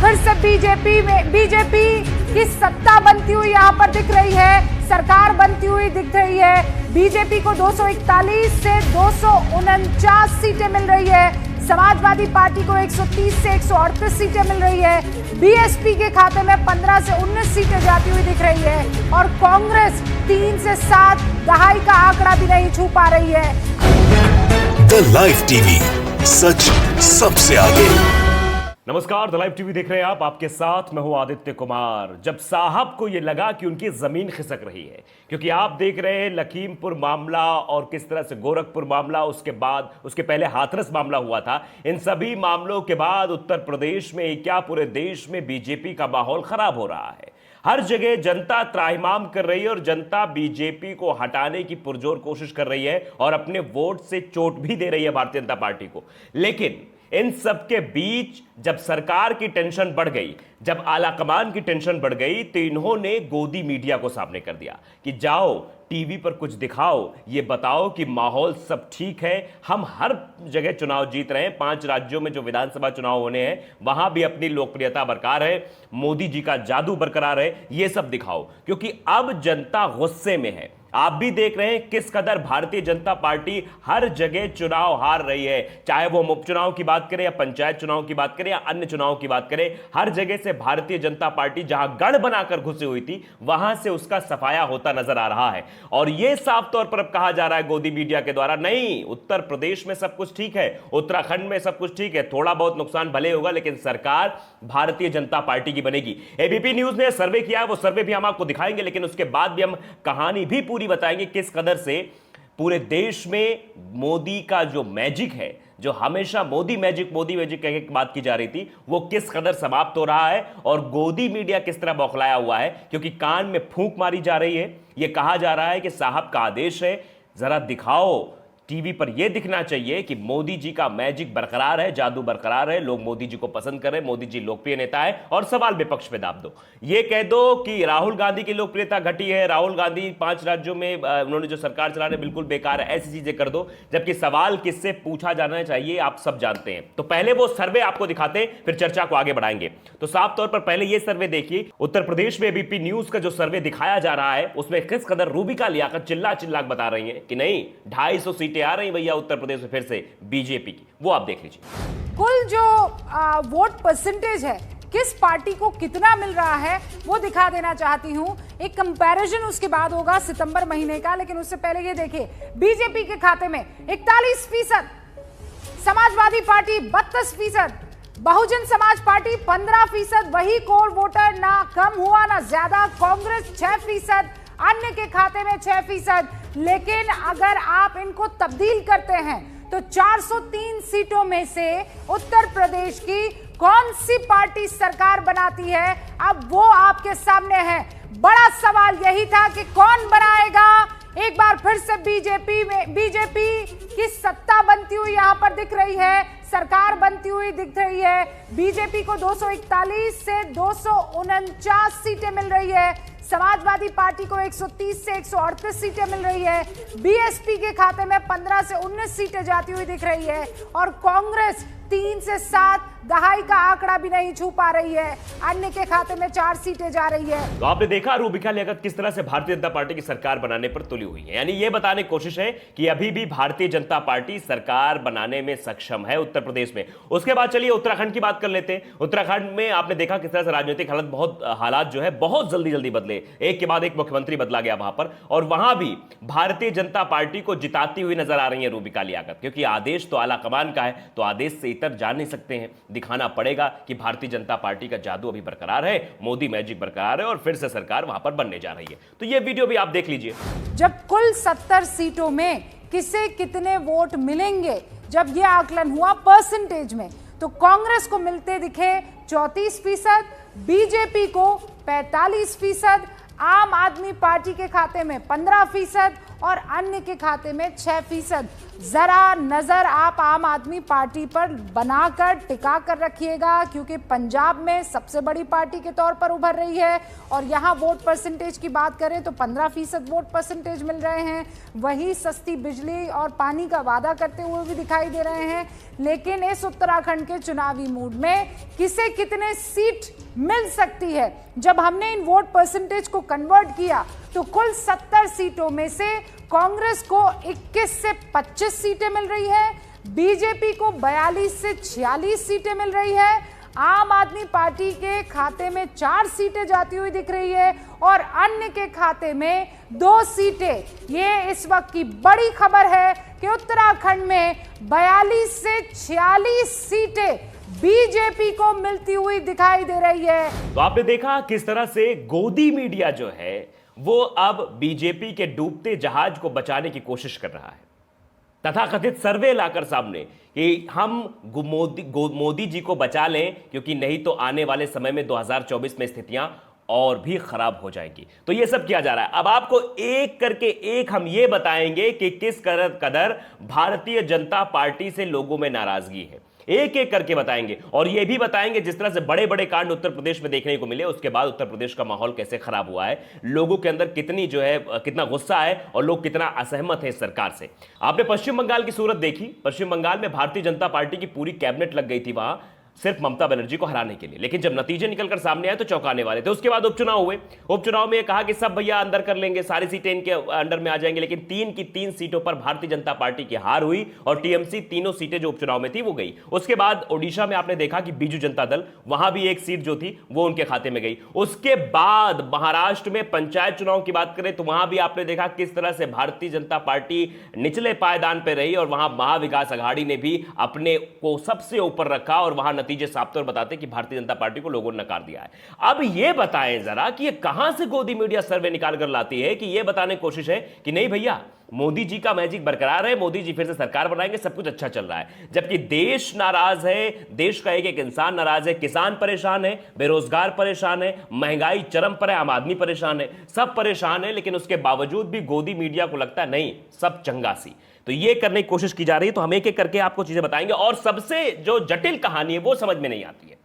फिर से बीजेपी की सत्ता बनती हुई यहाँ पर दिख रही है, सरकार बनती हुई दिख रही है। बीजेपी को 241 से 249 सीटें मिल रही है, समाजवादी पार्टी को 130 से 138 सीटें मिल रही है, बीएसपी के खाते में 15 से 19 सीटें जाती हुई दिख रही है और कांग्रेस 3 से 7 दहाई का आंकड़ा भी नहीं छू पा रही है। द लाइव टीवी, सच सबसे आगे। नमस्कार, द लाइव टीवी देख रहे हैं आप, आपके साथ मैं हूं आदित्य कुमार। जब साहब को यह लगा कि उनकी जमीन खिसक रही है, क्योंकि आप देख रहे हैं लखीमपुर मामला और किस तरह से गोरखपुर मामला, उसके बाद उसके पहले हाथरस मामला हुआ था। इन सभी मामलों के बाद उत्तर प्रदेश में क्या पूरे देश में बीजेपी का माहौल खराब हो रहा है। हर जगह जनता त्राहिमाम कर रही है और जनता बीजेपी को हटाने की पुरजोर कोशिश कर रही है और अपने वोट से चोट भी दे रही है भारतीय जनता पार्टी को। लेकिन इन सब के बीच जब सरकार की टेंशन बढ़ गई, जब आलाकमान की टेंशन बढ़ गई, तो इन्होंने गोदी मीडिया को सामने कर दिया कि जाओ टीवी पर कुछ दिखाओ, ये बताओ कि माहौल सब ठीक है, हम हर जगह चुनाव जीत रहे हैं, 5 राज्यों में जो विधानसभा चुनाव होने हैं वहां भी अपनी लोकप्रियता बरकरार है, मोदी जी का जादू बरकरार है, ये सब दिखाओ। क्योंकि अब जनता गुस्से में है। आप भी देख रहे हैं किस कदर भारतीय जनता पार्टी हर जगह चुनाव हार रही है, चाहे वो उपचुनाव की बात करें या पंचायत चुनाव की बात करें या अन्य चुनाव की बात करें। हर जगह से भारतीय जनता पार्टी जहां गढ़ बनाकर घुसी हुई थी, वहां से उसका सफाया होता नजर आ रहा है। और यह साफ तौर पर अब कहा जा रहा है गोदी मीडिया के द्वारा, नहीं, उत्तर प्रदेश में सब कुछ ठीक है, उत्तराखंड में सब कुछ ठीक है, थोड़ा बहुत नुकसान भले होगा लेकिन सरकार भारतीय जनता पार्टी की बनेगी। एबीपी न्यूज ने सर्वे किया, वो सर्वे भी हम आपको दिखाएंगे, लेकिन उसके बाद भी हम कहानी भी पूरी बताएंगे किस कदर से पूरे देश में मोदी का जो मैजिक है, जो हमेशा मोदी मैजिक कह के बात की जा रही थी, वो किस कदर समाप्त हो रहा है और गोदी मीडिया किस तरह बौखलाया हुआ है। क्योंकि कान में फूंक मारी जा रही है, यह कहा जा रहा है कि साहब का आदेश है, जरा दिखाओ, टीवी पर यह दिखना चाहिए कि मोदी जी का मैजिक बरकरार है, जादू बरकरार है, लोग मोदी जी को पसंद कर रहे हैं, मोदी जी लोकप्रिय नेता है। और सवाल विपक्ष पे दाब दो, ये कह दो कि राहुल गांधी की लोकप्रियता घटी है, राहुल गांधी 5 राज्यों में उन्होंने जो सरकार चला रहे बिल्कुल बेकार है, ऐसी चीजें कर दो। जबकि सवाल किससे पूछा जाना चाहिए आप सब जानते हैं। तो पहले वो सर्वे आपको दिखाते हैं, फिर चर्चा को आगे बढ़ाएंगे। तो साफ तौर पर पहले यह सर्वे देखिए, उत्तर प्रदेश में एबीपी न्यूज का जो सर्वे दिखाया जा रहा है उसमें किस कदर रूबिका लियाकत चिल्ला बता रही है कि नहीं 250 सीटें आ रही भैया उत्तर प्रदेश में फिर से बीजेपी की, वो आप देख लीजिए। कुल जो वोट परसेंटेज है, किस पार्टी को कितना मिल रहा है, वो दिखा देना चाहती हूं। एक कंपैरिजन उसके बाद होगा सितंबर महीने का, लेकिन उससे पहले ये देखिए, बीजेपी के खाते में 41%, समाजवादी पार्टी 32%, बहुजन समाज पार्टी 15%, वही कोर वोटर, ना कम हुआ ना ज्यादा, कांग्रेस 6%, अन्य के खाते में 6%। लेकिन अगर आप इनको तब्दील करते हैं तो 403 सीटों में से उत्तर प्रदेश की कौन सी पार्टी सरकार बनाती है, अब वो आपके सामने है। बड़ा सवाल यही था कि कौन बनाएगा। एक बार फिर से बीजेपी की सत्ता बनती हुई यहां पर दिख रही है, सरकार बनती हुई दिख रही है। बीजेपी को 241 से 249 सीटें मिल रही है, समाजवादी पार्टी को 130 से 138 सीटें मिल रही है, बीएसपी के खाते में 15 से 19 सीटें जाती हुई दिख रही है और कांग्रेस 3 से 7 दहाई का आंकड़ा भी नहीं छू पा रही है, अन्य के खाते में 4 सीटें जा रही है। तो आपने देखा रूबिका लियाकत किस तरह से भारतीय जनता पार्टी की सरकार बनाने पर तुली हुई है, यानी यह बताने की कोशिश है कि अभी भी भारतीय जनता पार्टी सरकार बनाने में सक्षम है उत्तर प्रदेश में। उसके बाद चलिए उत्तराखंड की बात कर लेते हैं। उत्तराखंड में आपने देखा किस तरह से राजनीतिक हालात जो है बहुत जल्दी बदले, एक के बाद एक मुख्यमंत्री बदला गया वहां पर, और वहां भी भारतीय जनता पार्टी को जिताती हुई नजर आ रही है रूबिका लियाकत। क्योंकि आदेश तो आलाकमान का है, तो आदेश से इतर जा नहीं सकते हैं, दिखाना पड़ेगा कि भारतीय जनता पार्टी का जादू अभी बरकरार है, मोदी मैजिक बरकरार है और फिर से सरकार वहां पर बनने जा रही है। तो यह वीडियो भी आप देख लीजिए। जब कुल 70 सीटों में किसे कितने वोट मिलेंगे, जब यह आकलन हुआ परसेंटेज में, तो कांग्रेस को मिलते दिखे 34%, बीजेपी को 45%, आम आदमी पार्टी के खाते में 15% और अन्य के खाते में 6%। जरा नजर आप आम आदमी पार्टी पर बनाकर टिका कर रखिएगा, क्योंकि पंजाब में सबसे बड़ी पार्टी के तौर पर उभर रही है और यहां वोट परसेंटेज की बात करें तो 15% वोट परसेंटेज मिल रहे हैं। वही सस्ती बिजली और पानी का वादा करते हुए भी दिखाई दे रहे हैं। लेकिन इस उत्तराखंड के चुनावी मूड में किसे कितने सीट मिल सकती है, जब हमने इन वोट परसेंटेज को कन्वर्ट किया तो कुल 70 सीटों में से कांग्रेस को 21 से 25 सीटें मिल रही है, बीजेपी को 42 से 46 सीटें मिल रही है, आम आदमी पार्टी के खाते में 4 सीटें जाती हुई दिख रही है और अन्य के खाते में 2 सीटें। ये इस वक्त की बड़ी खबर है कि उत्तराखंड में 42 से 46 सीटें बीजेपी को मिलती हुई दिखाई दे रही है। तो आपने देखा किस तरह से गोदी मीडिया जो है वो अब बीजेपी के डूबते जहाज को बचाने की कोशिश कर रहा है। तथाकथित सर्वे लाकर सामने कि हम मोदी जी को बचा लें, क्योंकि नहीं तो आने वाले समय में 2024 में स्थितियां और भी खराब हो जाएंगी। तो ये सब किया जा रहा है। अब आपको एक करके एक हम ये बताएंगे कि किस कदर भारतीय जनता पार्टी से लोगों में नाराजगी है, एक एक करके बताएंगे। और यह भी बताएंगे जिस तरह से बड़े बड़े कांड उत्तर प्रदेश में देखने को मिले, उसके बाद उत्तर प्रदेश का माहौल कैसे खराब हुआ है, लोगों के अंदर कितनी जो है कितना गुस्सा है और लोग कितना असहमत है इस सरकार से। आपने पश्चिम बंगाल की सूरत देखी। पश्चिम बंगाल में भारतीय जनता पार्टी की पूरी कैबिनेट लग गई थी वहां सिर्फ ममता बनर्जी को हराने के लिए, लेकिन जब नतीजे निकलकर सामने आए तो चौंकाने वाले थे। उसके बाद उपचुनाव हुए। उपचुनाव में कहा कि सब भैया अंदर कर लेंगे, सारी सीटें इनके अंडर में आ जाएंगे, लेकिन 3 की 3 सीटों पर भारतीय जनता पार्टी की हार हुई और टीएमसी तीनों सीटें जो उपचुनाव में थी वो गई। उसके बाद ओडिशा में आपने देखा कि बीजू जनता दल, वहां भी एक सीट जो थी वो उनके खाते में गई। उसके बाद महाराष्ट्र में पंचायत चुनाव की बात करें तो वहां भी आपने देखा किस तरह से भारतीय जनता पार्टी निचले पायदान पर रही और वहां महाविकास अघाड़ी ने भी अपने को सबसे ऊपर रखा और वहां नतीजे साफ तौर बताते कि भारतीय जनता पार्टी को लोगों ने नकार दिया है। अब यह बताएं जरा कि ये कहां से गोदी मीडिया सर्वे निकाल कर लाती है कि यह बताने की कोशिश है कि नहीं भैया मोदी जी का मैजिक बरकरार है, मोदी जी फिर से सरकार बनाएंगे, सब कुछ अच्छा चल रहा है। जबकि देश नाराज है, देश का एक एक इंसान नाराज है, किसान परेशान है, बेरोजगार परेशान है, महंगाई चरम पर है, आम आदमी परेशान है, सब परेशान है, लेकिन उसके बावजूद भी गोदी मीडिया को लगता है नहीं सब चंगासी। तो ये करने की कोशिश की जा रही है। तो हम एक एक करके आपको चीजें बताएंगे और सबसे जो जटिल कहानी है वो समझ में नहीं आती है।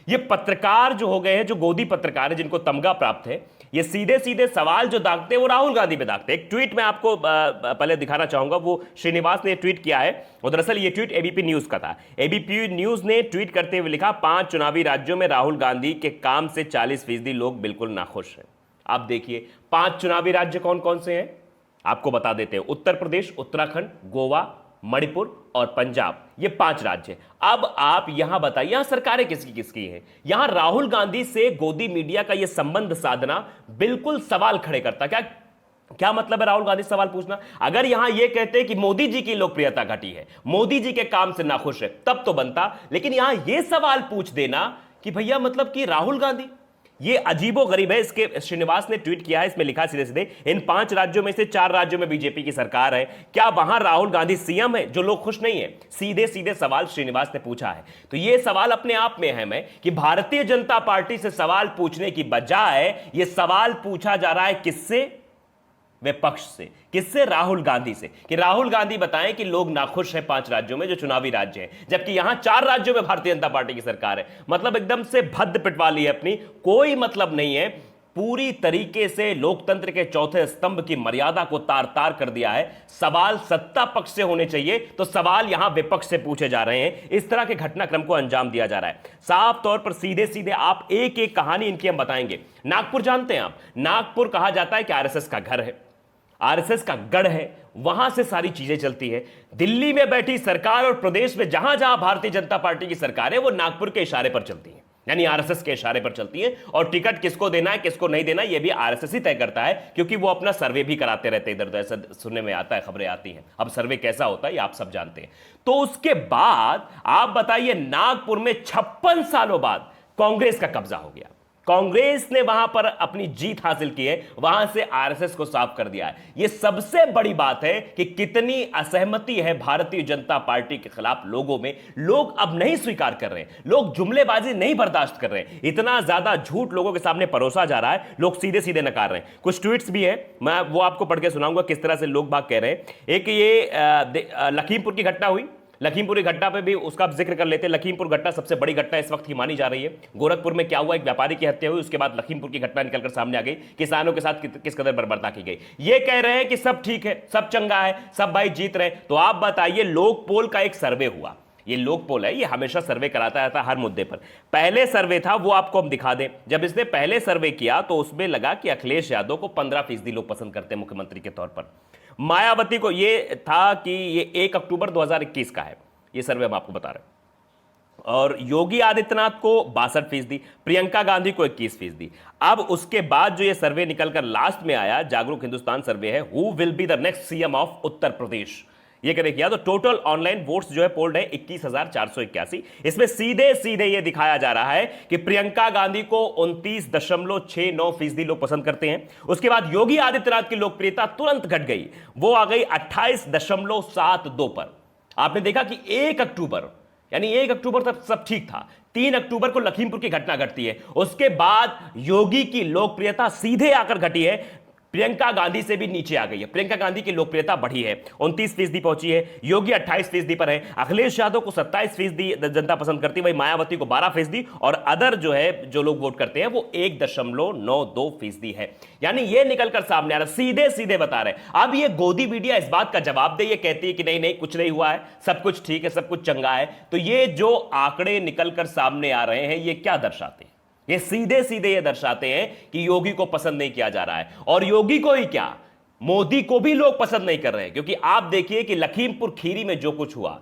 ये पत्रकार जो हो गए हैं, जो गोदी पत्रकार है जिनको तमगा प्राप्त है, ये सीधे सीधे सवाल जो दागते हैं वो राहुल गांधी पे दागते हैं। एक ट्वीट मैं आपको पहले दिखाना चाहूंगा, वो श्रीनिवास ने ट्वीट किया है और दरअसल ये ट्वीट एबीपी न्यूज का था। एबीपी न्यूज ने ट्वीट करते हुए लिखा, 5 चुनावी राज्यों में राहुल गांधी के काम से 40% लोग बिल्कुल नाखुश हैं। आप देखिए 5 चुनावी राज्य कौन कौन से हैं आपको बता देते हैं। उत्तर प्रदेश, उत्तराखंड, गोवा, मणिपुर और पंजाब, ये 5 राज्य। अब आप यहां बताइए यहां सरकारें किसकी किसकी हैं। यहां राहुल गांधी से गोदी मीडिया का यह संबंध साधना बिल्कुल सवाल खड़े करता। क्या मतलब है राहुल गांधी सवाल पूछना? अगर यहां यह कहते हैं कि मोदी जी की लोकप्रियता घटी है, मोदी जी के काम से नाखुश है, तब तो बनता। लेकिन यहां यह सवाल पूछ देना कि भैया मतलब कि राहुल गांधी, ये अजीबो गरीब है। इसके श्रीनिवास ने ट्वीट किया है, इसमें लिखा सीधे सीधे, इन 5 राज्यों में से 4 राज्यों में बीजेपी की सरकार है, क्या वहां राहुल गांधी सीएम है जो लोग खुश नहीं है? सीधे सीधे सवाल श्रीनिवास ने पूछा है। तो ये सवाल अपने आप में अहम है कि भारतीय जनता पार्टी से सवाल पूछने की बजाय यह सवाल पूछा जा रहा है किससे? विपक्ष से। किससे? राहुल गांधी से, कि राहुल गांधी बताएं कि लोग नाखुश हैं 5 राज्यों में जो चुनावी राज्य हैं, जबकि यहां 4 राज्यों में भारतीय जनता पार्टी की सरकार है। मतलब एकदम से भद्द पिटवा ली है अपनी, कोई मतलब नहीं है। पूरी तरीके से लोकतंत्र के चौथे स्तंभ की मर्यादा को तार तार कर दिया है। सवाल सत्ता पक्ष से होने चाहिए तो सवाल यहां विपक्ष से पूछे जा रहे हैं। इस तरह के घटनाक्रम को अंजाम दिया जा रहा है। साफ तौर पर सीधे सीधे आप एक एक कहानी इनकी हम बताएंगे। नागपुर जानते हैं आप, नागपुर कहा जाता है कि आरएसएस का घर है, आरएसएस का गढ़ है, वहां से सारी चीजें चलती है। दिल्ली में बैठी सरकार और प्रदेश में जहां जहां भारतीय जनता पार्टी की सरकार है वो नागपुर के इशारे पर चलती है, यानी आरएसएस के इशारे पर चलती है। और टिकट किसको देना है किसको नहीं देना यह भी आरएसएस ही तय करता है, क्योंकि वो अपना सर्वे भी कराते रहते हैं। इधर ऐसा सुनने में आता है, खबरें आती हैं। अब सर्वे कैसा होता है ये आप सब जानते हैं। तो उसके बाद आप बताइए नागपुर में 56 सालों बाद कांग्रेस का कब्जा हो गया। कांग्रेस ने वहां पर अपनी जीत हासिल की है, वहां से आरएसएस को साफ कर दिया है। यह सबसे बड़ी बात है कि कितनी असहमति है भारतीय जनता पार्टी के खिलाफ लोगों में। लोग अब नहीं स्वीकार कर रहे हैं, लोग जुमलेबाजी नहीं बर्दाश्त कर रहे हैं। इतना ज्यादा झूठ लोगों के सामने परोसा जा रहा है, लोग सीधे सीधे नकार रहे हैं। कुछ ट्वीट्स भी है, मैं वो आपको पढ़ के सुनाऊंगा किस तरह से लोग बाग कह रहे हैं। एक ये लखीमपुर की घटना हुई, लखीमपुर की घटना पे भी उसका जिक्र कर लेते हैं। लखीमपुर घटना सबसे बड़ी घटना इस वक्त की मानी जा रही है। गोरखपुर में क्या हुआ, एक व्यापारी की हत्या हुई, उसके बाद लखीमपुर की घटना निकलकर सामने आ गई। किसानों के साथ किस कदर बर्बरता की गई। ये कह रहे हैं कि सब ठीक है, सब चंगा है, सब भाई जीत रहे। तो आप बताइए, लोक पोल का एक सर्वे हुआ, ये लोक पोल है, ये हमेशा सर्वे कराता रहता है हर मुद्दे पर। पहले सर्वे था, वो आपको हम दिखा दें। जब इसने पहले सर्वे किया तो उसमें लगा कि अखिलेश यादव को 15% लोग पसंद करते हैं मुख्यमंत्री के तौर पर। मायावती को ये था कि ये 1 अक्टूबर 2021 का है, ये सर्वे हम आपको बता रहे हैं। और योगी आदित्यनाथ को 62%, प्रियंका गांधी को 21%। अब उसके बाद जो ये सर्वे निकलकर लास्ट में आया, जागरूक हिंदुस्तान सर्वे है, who will be the next CM of Uttar Pradesh, ये करें किया तो टोटल ऑनलाइन वोट्स जो है पोल्ड है 21,481। इसमें सीधे सीधे ये दिखाया जा रहा है कि प्रियंका गांधी को 29.69% लोग पसंद करते हैं। उसके बाद योगी आदित्यनाथ की लोकप्रियता तुरंत घट गई, वो आ गई 28.72 पर। आपने देखा कि 1 अक्टूबर, यानी 1 अक्टूबर तक सब ठीक था, 3 अक्टूबर को लखीमपुर की घटना घटती है, उसके बाद योगी की लोकप्रियता सीधे आकर घटी है, प्रियंका गांधी से भी नीचे आ गई है। प्रियंका गांधी की लोकप्रियता बढ़ी है, 29% पहुंची है, योगी 28% पर है, अखिलेश यादव को 27% जनता पसंद करती है, वही मायावती को 12% और अदर जो है, जो लोग वोट करते हैं वो 1.92% है। यानी ये निकलकर सामने आ रहा, सीधे सीधे बता रहे। अब ये गोदी मीडिया इस बात का जवाब दे, ये कहती है कि नहीं नहीं कुछ नहीं हुआ है, सब कुछ ठीक है, सब कुछ चंगा है। तो ये जो आंकड़े निकलकर सामने आ रहे हैं, ये क्या दर्शाते हैं? ये सीधे सीधे ये दर्शाते हैं कि योगी को पसंद नहीं किया जा रहा है। और योगी को ही क्या, मोदी को भी लोग पसंद नहीं कर रहे हैं। क्योंकि आप देखिए कि लखीमपुर खीरी में जो कुछ हुआ,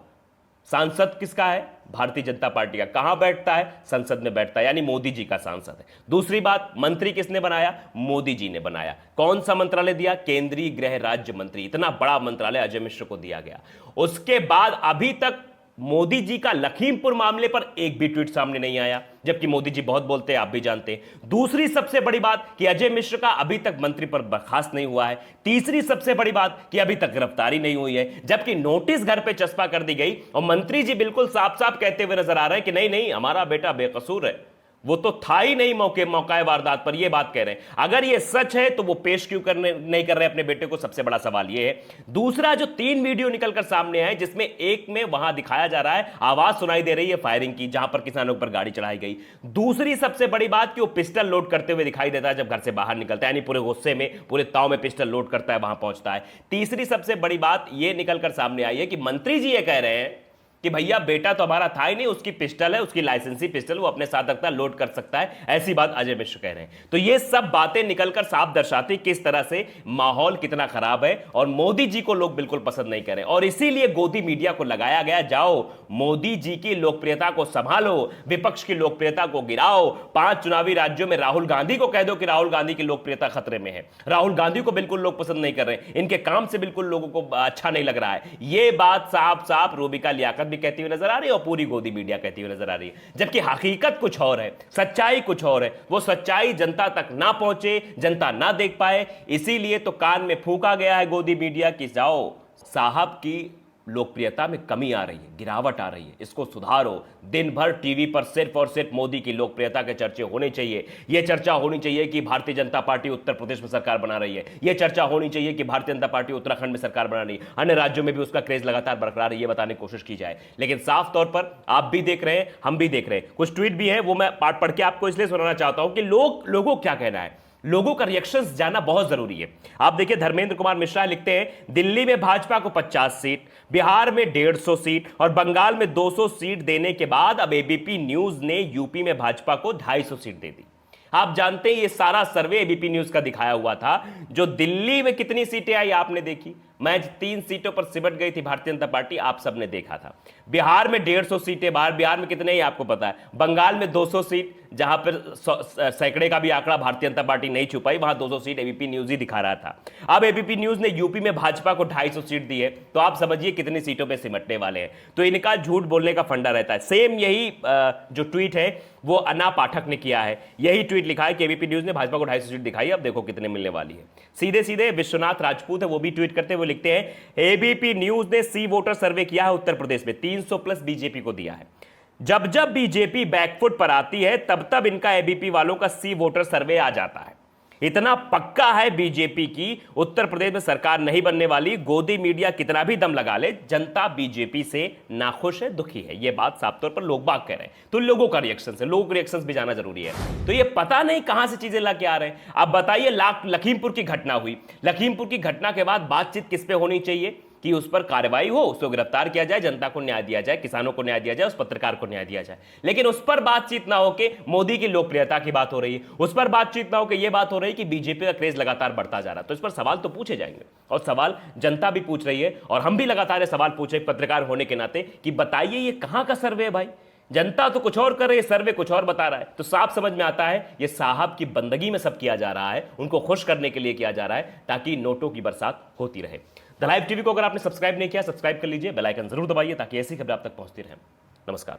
सांसद किसका है? भारतीय जनता पार्टी का। कहां बैठता है? संसद में बैठता है, यानी मोदी जी का सांसद है। दूसरी बात, मंत्री किसने बनाया? मोदी जी ने बनाया। कौन सा मंत्रालय दिया? केंद्रीय गृह राज्य मंत्री। इतना बड़ा मंत्रालय अजय मिश्र को दिया गया। उसके बाद अभी तक मोदी जी का लखीमपुर मामले पर एक भी ट्वीट सामने नहीं आया, जबकि मोदी जी बहुत बोलते हैं, आप भी जानते हैं। दूसरी सबसे बड़ी बात कि अजय मिश्र का अभी तक मंत्री पर बर्खास्त नहीं हुआ है। तीसरी सबसे बड़ी बात कि अभी तक गिरफ्तारी नहीं हुई है, जबकि नोटिस घर पे चस्पा कर दी गई और मंत्री जी बिल्कुल साफ साफ कहते हुए नजर आ रहे हैं कि नहीं नहीं हमारा बेटा बेकसूर है, वो तो था ही नहीं मौके वारदात पर, ये बात कह रहे हैं। अगर ये सच है तो वो पेश क्यों नहीं कर रहे अपने बेटे को? सबसे बड़ा सवाल ये है। दूसरा, जो 3 वीडियो निकलकर सामने आए, जिसमें एक में वहां दिखाया जा रहा है, आवाज सुनाई दे रही है फायरिंग की, जहां पर किसानों पर गाड़ी चढ़ाई गई। दूसरी सबसे बड़ी बात कि वो पिस्टल लोड करते हुए दिखाई देता है जब घर से बाहर निकलता है, यानी पूरे गुस्से में, पूरे ताव में पिस्टल लोड करता है, वहां पहुंचता है। तीसरी सबसे बड़ी बात ये निकलकर सामने आई है कि मंत्री जी ये कह रहे हैं कि भैया बेटा तो हमारा था ही नहीं, उसकी पिस्टल है, उसकी लाइसेंसी पिस्टल, वो अपने साथ रखता है, लोड कर सकता है। ऐसी बात अजय मिश्र कह रहे हैं। तो ये सब बातें निकलकर साफ दर्शाती किस तरह से माहौल कितना खराब है और मोदी जी को लोग बिल्कुल पसंद नहीं करें। और इसीलिए गोदी मीडिया को लगाया गया, जाओ मोदी जी की लोकप्रियता को संभालो, विपक्ष की लोकप्रियता को गिराओ। 5 चुनावी राज्यों में राहुल गांधी को कह दो कि राहुल गांधी की लोकप्रियता खतरे में है। राहुल गांधी को बिल्कुल लोग पसंद नहीं कर रहे, इनके काम से बिल्कुल लोगों को अच्छा नहीं लग रहा है। ये बात साफ साफ रूबिका लियाकत कहती हुई नजर आ रही है और पूरी गोदी मीडिया कहती हुई नजर आ रही है। जबकि हकीकत कुछ और है, सच्चाई कुछ और है। वो सच्चाई जनता तक ना पहुंचे, जनता ना देख पाए, इसीलिए तो कान में फूंका गया है गोदी मीडिया की जाओ साहब की लोकप्रियता में कमी आ रही है, गिरावट आ रही है, इसको सुधारो। दिन भर टीवी पर सिर्फ और सिर्फ मोदी की लोकप्रियता के चर्चे होने चाहिए। यह चर्चा होनी चाहिए कि भारतीय जनता पार्टी उत्तर प्रदेश में सरकार बना रही है, यह चर्चा होनी चाहिए कि भारतीय जनता पार्टी उत्तराखंड में सरकार बना रही है, अन्य राज्यों में भी उसका क्रेज लगातार बरकरार है, ये बताने की कोशिश की जाए। लेकिन साफ तौर पर आप भी देख रहे हैं, हम भी देख रहे हैं, कुछ ट्वीट भी है, वो मैं पाठ पढ़ के आपको इसलिए सुनाना चाहता हूं कि लोगों क्या कहना है, लोगों का रिएक्शंस जाना बहुत जरूरी है। आप देखिए, धर्मेंद्र कुमार मिश्रा लिखते हैं, दिल्ली में भाजपा को 50 सीट, बिहार में 150 सीट और बंगाल में 200 सीट देने के बाद अब एबीपी न्यूज ने यूपी में भाजपा को 250 सीट दे दी। आप जानते हैं ये सारा सर्वे एबीपी न्यूज का दिखाया हुआ था। जो दिल्ली में कितनी सीटें आई आपने देखी, मैच 3 सीटों पर सिमट गई थी भारतीय जनता पार्टी, आप सबने देखा था। बिहार में 150 सीटें, बिहार में कितने ही आपको पता है। बंगाल में 200 सीट, जहां पर सैकड़े का भी आंकड़ा भारतीय जनता पार्टी नहीं छुपाई, वहां 200 सीट एबीपी न्यूज ही दिखा रहा था। अब एबीपी न्यूज ने यूपी में भाजपा को 250 सीट दी है, तो आप समझिए कितनी सीटों पर सिमटने वाले हैं। तो इनका झूठ बोलने का फंडा रहता है। सेम यही जो ट्वीट है वो अन्ना पाठक ने किया है, यही ट्वीट लिखा है कि एबीपी न्यूज ने भाजपा को 250 सीट दिखाई, अब देखो कितने मिलने वाली है। सीधे सीधे विश्वनाथ राजपूत है, वो भी ट्वीट करते हुए लिखते हैं, एबीपी न्यूज ने सी वोटर सर्वे किया है उत्तर प्रदेश में, 300 प्लस बीजेपी को दिया है। जब जब बीजेपी बैकफुट पर आती है तब तब इनका एबीपी वालों का सी वोटर सर्वे आ जाता है। इतना पक्का है बीजेपी की उत्तर प्रदेश में सरकार नहीं बनने वाली, गोदी मीडिया कितना भी दम लगा ले, जनता बीजेपी से नाखुश है, दुखी है। यह बात साफ तौर पर लोग बाग कह रहे हैं। तो लोगों का रिएक्शन है, लोगों के रिएक्शंस भी जाना जरूरी है। तो ये पता नहीं कहां से चीजें लाके आ रहे हैं। अब बताइए, लखीमपुर की घटना हुई, लखीमपुर की घटना के बाद बातचीत किस पे होनी चाहिए कि उस पर कार्रवाई हो, उसको गिरफ्तार किया जाए, जनता को न्याय दिया जाए, किसानों को न्याय दिया जाए, उस पत्रकार को न्याय दिया जाए। लेकिन उस पर बातचीत ना होके मोदी की लोकप्रियता की बात हो रही है, उस पर बातचीत ना होके यह बात हो रही है कि बीजेपी का क्रेज लगातार बढ़ता जा रहा है। तो इस पर सवाल तो पूछे जाएंगे, और सवाल जनता भी पूछ रही है, और हम भी लगातार ये सवाल पूछे पत्रकार होने के नाते कि बताइए ये कहां का सर्वे है भाई। जनता तो कुछ और कर रही है, सर्वे कुछ और बता रहा है। तो साफ समझ में आता है ये साहब की बंदगी में सब किया जा रहा है, उनको खुश करने के लिए किया जा रहा है, ताकि नोटों की बरसात होती रहे। द लाइव टीवी को अगर आपने सब्सक्राइब नहीं किया, सब्सक्राइब कर लीजिए, बेल आइकन जरूर दबाइए ताकि ऐसी खबरें आप तक पहुंचती रहें। नमस्कार।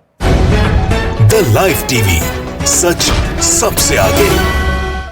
द लाइव टीवी, सच सबसे आगे।